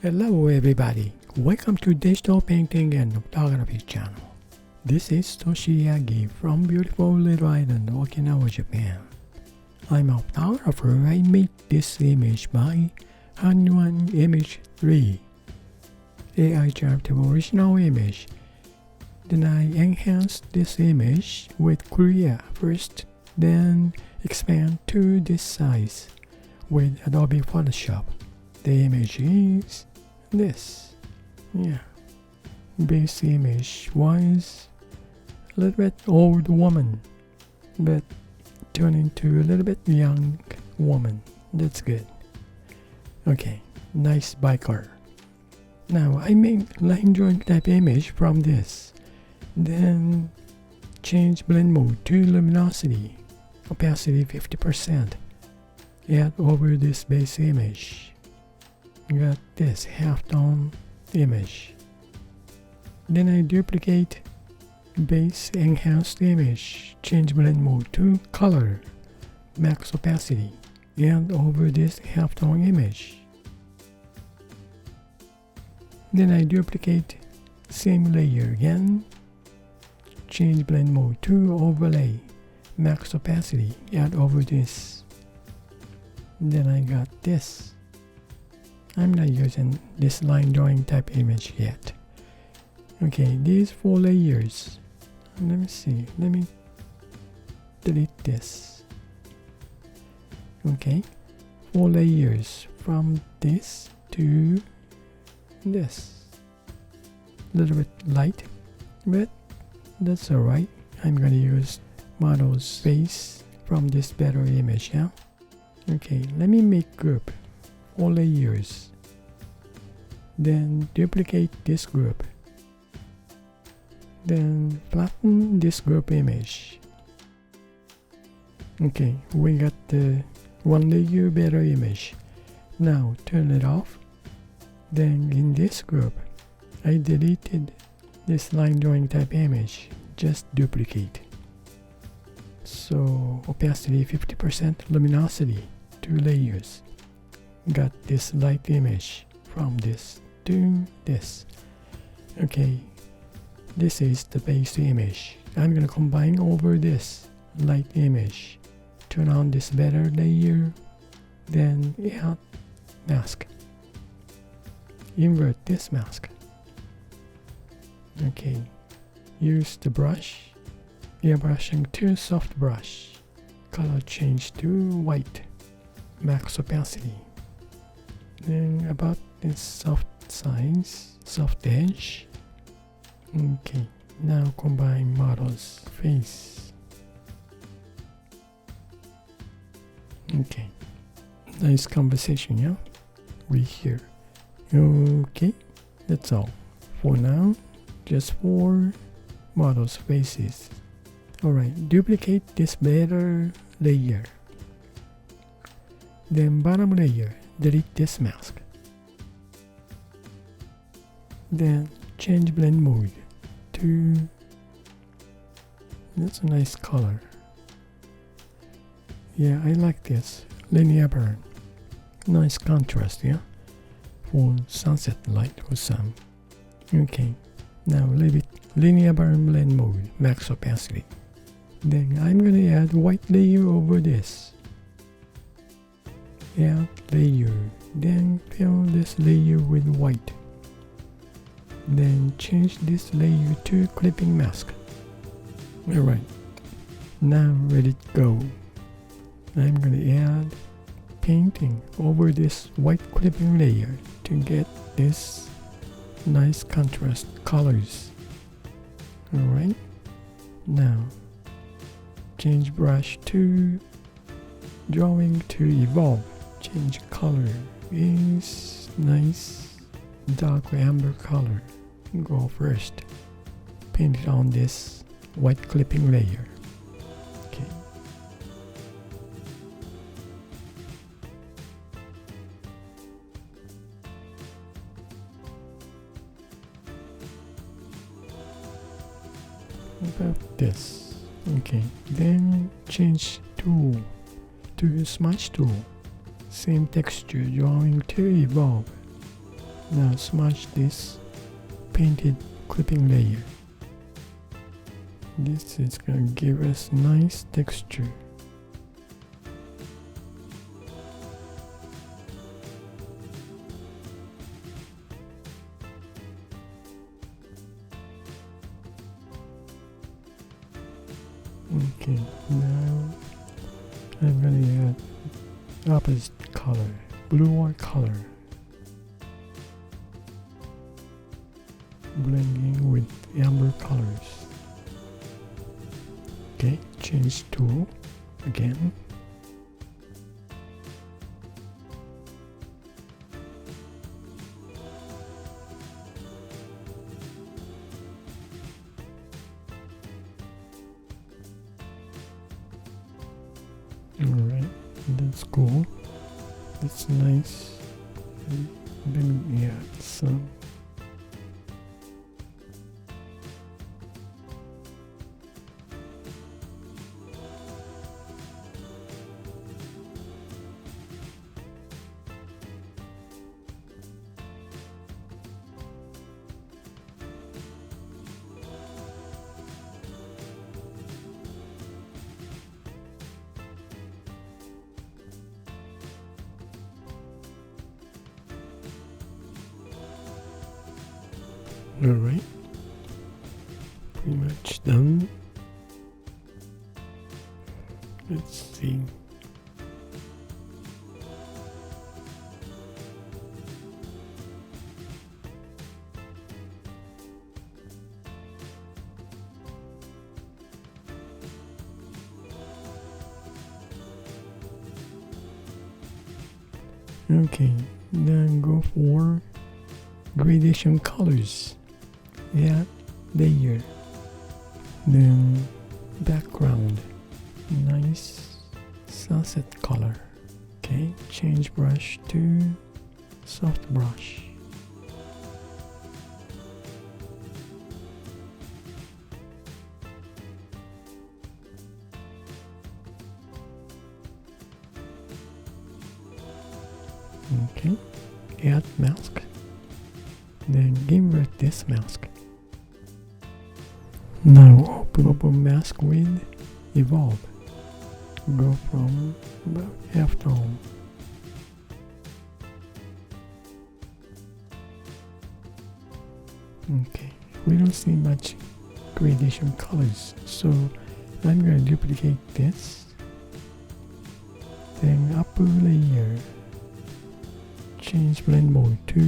Hello everybody, welcome to Digital Painting and Photography channel. This is Toshiaki from beautiful little island Okinawa, Japan. I'm a photographer. I made this image by Hanwan Image 3. AI generative original image. Then I enhanced this image with Korea first, then expand to this size with Adobe Photoshop. The image is this. Base image was a little bit old woman, but turned into a little bit young woman. That's good. Okay, nice biker. Now I made line drawing type image from this. Then change blend mode to luminosity, opacity 50%. Add over this base image. Got this half-tone image. Then I duplicate base enhanced image, change blend mode to color, max opacity, and over this half-tone image. Then I duplicate same layer again, change blend mode to overlay, max opacity, add over this. Then I got this. I'm not using this line drawing type image yet. Okay, these 4 layers. Let me see. Let me delete this. Okay, 4 layers from this to this. A little bit light, but that's alright. I'm gonna use model's face from this better image, yeah? Okay, let me make group. 4 layers. Then duplicate this group. Then flatten this group image. Okay, we got the 1 layer better image. Now turn it off. Then in this group, I deleted this line drawing type image. Just duplicate. So opacity 50%, luminosity 2 layers. Got this light image from this to this. Okay, this is the base image. I'm gonna combine over this light image, turn on this better layer, then add mask, invert this mask. Okay, use the brush, airbrushing to soft brush, color change to white, max opacity. Then about this soft size, soft edge. Okay, now combine model's face. Okay, nice conversation, yeah? We here. Okay, that's all for now. Just 4 model's faces. Alright, duplicate this better layer. Then bottom layer. Delete this mask. Then change blend mode to, that's a nice color. Yeah, I like this linear burn. Nice contrast, yeah, for sunset light or sun. Okay, now leave it linear burn blend mode, max opacity. Then I'm gonna add white layer over this. Add layer, then fill this layer with white. Then change this layer to clipping mask. Alright, now let it go. I'm gonna add painting over this white clipping layer to get this nice contrast colors. Alright, now change brush to drawing to evolve. Change color is nice dark amber color. Go first. Paint it on this white clipping layer. Okay. About this. Okay. Then change tool to smudge tool. Same texture drawing to evolve. Now smudge this painted clipping layer. This is going to give us nice texture. Okay, now I'm going to add opposite color, bluer color, blending with amber colors. Okay, change tool again. Alright, that's cool. That's nice. And then we add some Alright, pretty much done. Let's see. Okay, then go for gradation colors. Add layer, then background, nice sunset color. Okay, change brush to soft brush. Okay, add mask, then invert this mask. Now open mask with evolve. Go from about half tone. Okay, we don't see much gradation colors, so I'm going to duplicate this. Then upper layer, change blend mode to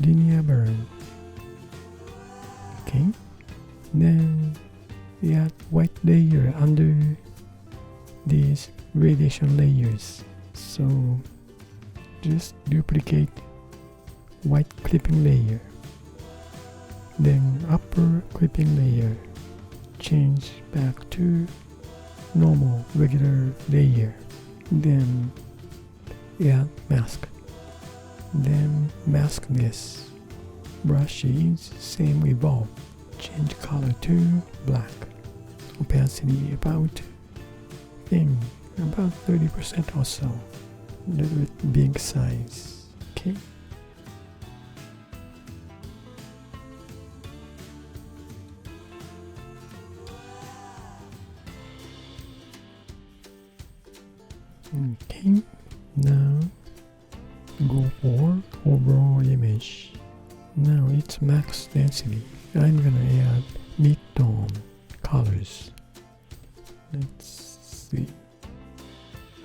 linear burn. Okay, then we add white layer under these gradation layers, so just duplicate white clipping layer, then upper clipping layer, change back to normal regular layer, then add mask. Then mask this. Brushes, same evolve. Change color to black. Opacity about 30% or so. A little bit big size. Okay. Okay. Now go for overall image. Now it's max density. I'm gonna add mid-tone colors. Let's see.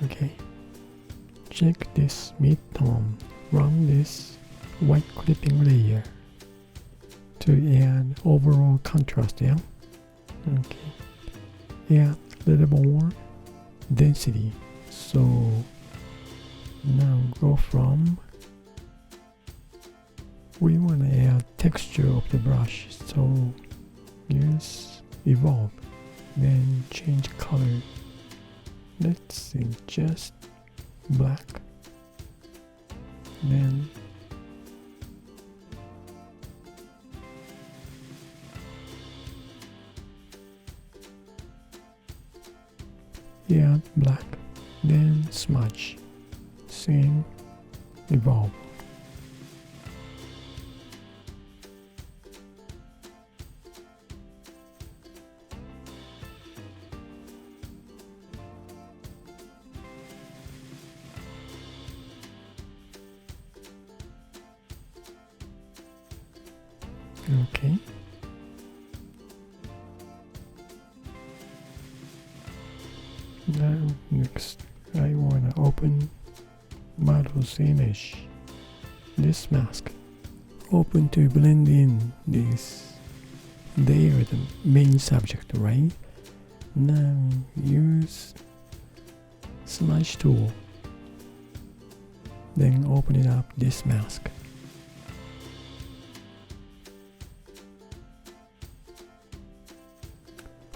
Okay. Check this mid-tone. Run this white clipping layer to add overall contrast, yeah? Okay. Add a little more density. So now go from, we want to add texture of the brush, so use evolve, then change color. Let's see, just black, then add black, then smudge. sing, evolve. Okay. Now next I want to open model's image, this mask. Open to blend in this. They are the main subject, right? Now use smudge tool. Then open it up, this mask.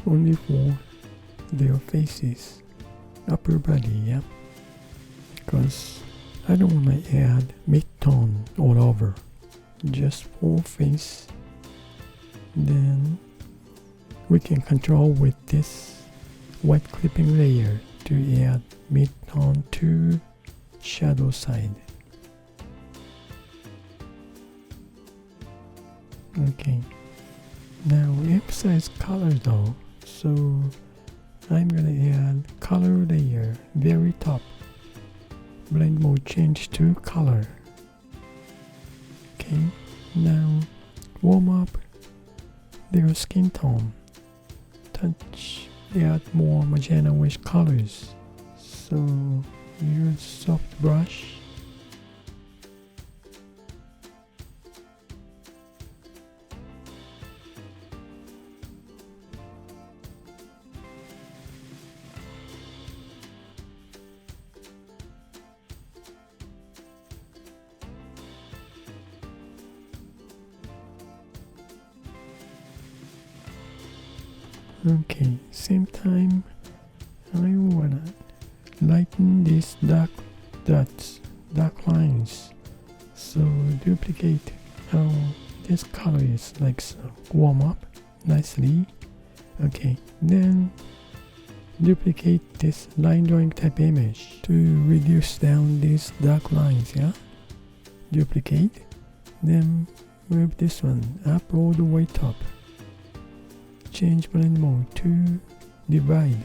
Only for their faces, upper body, yeah. Because I don't want to add mid-tone all over, just for face. Then we can control with this white clipping layer to add mid-tone to shadow side. Okay, now emphasize color though. So I'm gonna add color layer very top. Blend mode change to color. Okay, now warm up their skin tone. Touch, add more magenta-ish colors. So use soft brush. Okay, same time I wanna lighten these dark dots, dark lines. So duplicate how this color is, like so. Warm up nicely. Okay, then duplicate this line drawing type image to reduce down these dark lines, yeah? Duplicate, then move this one up all the way top. Change blend mode to divide.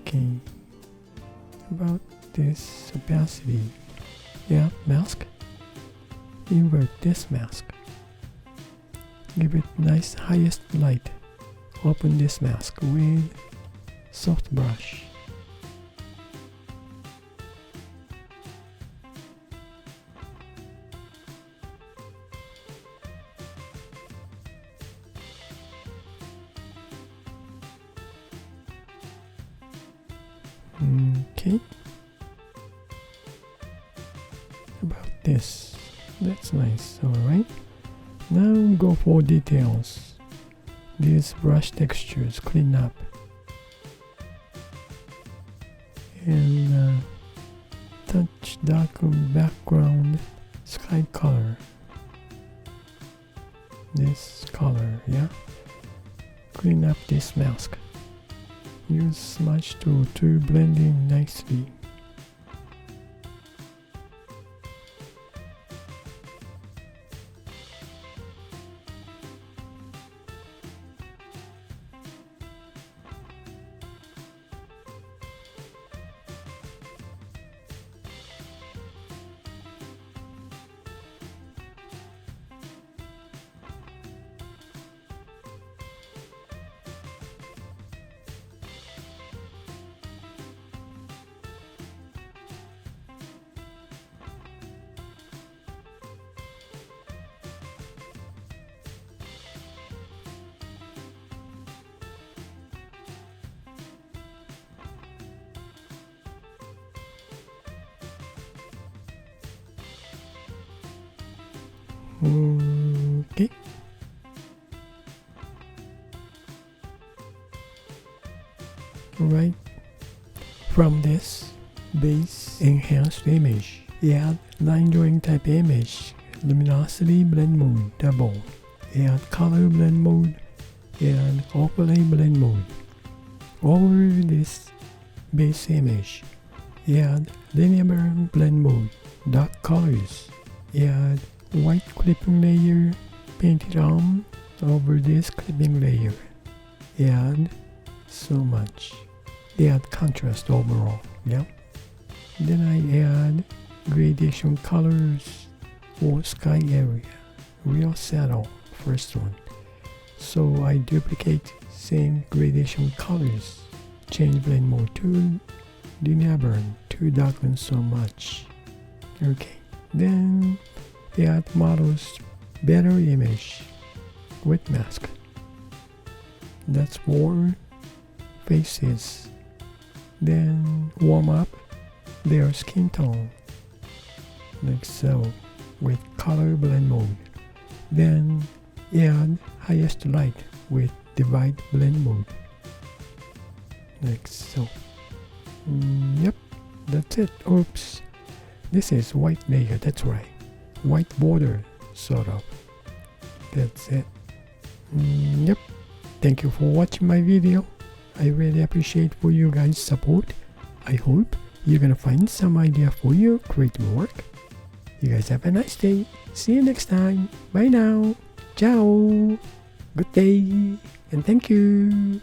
Okay, about this opacity, yeah, mask. Invert this mask. Give it nice highest light. Open this mask with soft brush. Okay, about this, that's nice. Alright, now go for details. These brush textures, clean up and touch darken background sky color, this color, yeah. Clean up this mask. Use smudge tool to blend in nicely. Okay. Right. From this base enhanced image, add line drawing type image, luminosity blend mode double, add color blend mode, add overlay blend mode. Over this base image, Add linear blend mode, dark colors. Add white clipping layer, paint it on over this clipping layer. Add so much. Add contrast overall, yeah. Then I add gradation colors for sky area, real saddle, first one. So I duplicate same gradation colors, change blend mode to linear burn to darken so much. Okay, then add models better image with mask. That's for faces. Then warm up their skin tone like so with color blend mode. Then add highest light with divide blend mode like so. Yep, that's it. Oops, this is white layer, that's right, white border sort of. That's it. Yep, thank you for watching my video. I really appreciate for you guys support. I hope you're gonna find some idea for your creative work. You guys have a nice day. See you next time. Bye now. Ciao. Good day and thank you.